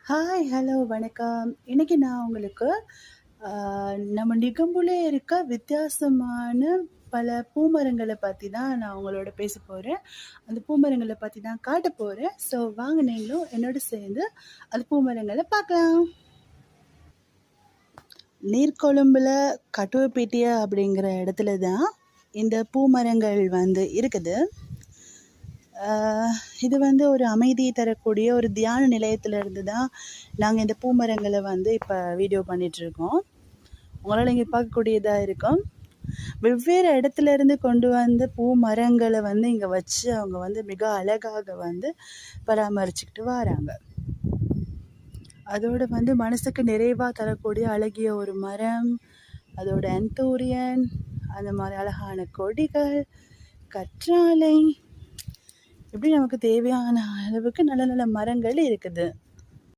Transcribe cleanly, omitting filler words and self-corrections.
Hi, hello, வணக்கம். இன்னைக்கு நான் உங்களுக்கு ஆ நம்ம நிகம்புல இருக்க வித்தியாசமான பல பூமரங்கள பத்தி தான் நான் உங்களோட பேசப் போறேன். அந்த பூமரங்கள பத்தி தான் காட்டப் போறேன். ஸோ வாங்க நீங்களும் என்னோட சேர்ந்து அந்த பூமரங்கள பார்க்கலாம். நீர்கொழும்புல கட்டுவப்பீட்டிய அப்படிங்கிற இடத்துல தான் இந்த பூமரங்கள் வந்து இருக்குது. ஆ இது வந்து ஒரு அமைதி தரக்கூடிய ஒரு தியான நிலையத்திலிருந்து தான் நாங்க இந்த பூமரங்கள வந்து இப்ப வீடியோ பண்ணிட்டுருக்கோம். உங்களால இங்க பார்க்கக்கூடியதா இருக்கும். வெவ்வேறு இடத்துலருந்து கொண்டு வந்த பூமரங்கள வந்து இங்க வச்சு அவங்க வந்து மிக அழகாக வந்து பராமரிச்சுக்கிட்டு வராங்க. அதோட வந்து மனசுக்கு நிறைவா தரக்கூடிய அழகிய ஒரு மரம், அதோட ஆந்தூரியன், அந்த மாரி அழகான கொடிகள், கற்றாழை, இப்படி நமக்கு தேவையான அளவுக்கு நல்ல நல்ல மரங்கள் இருக்குது.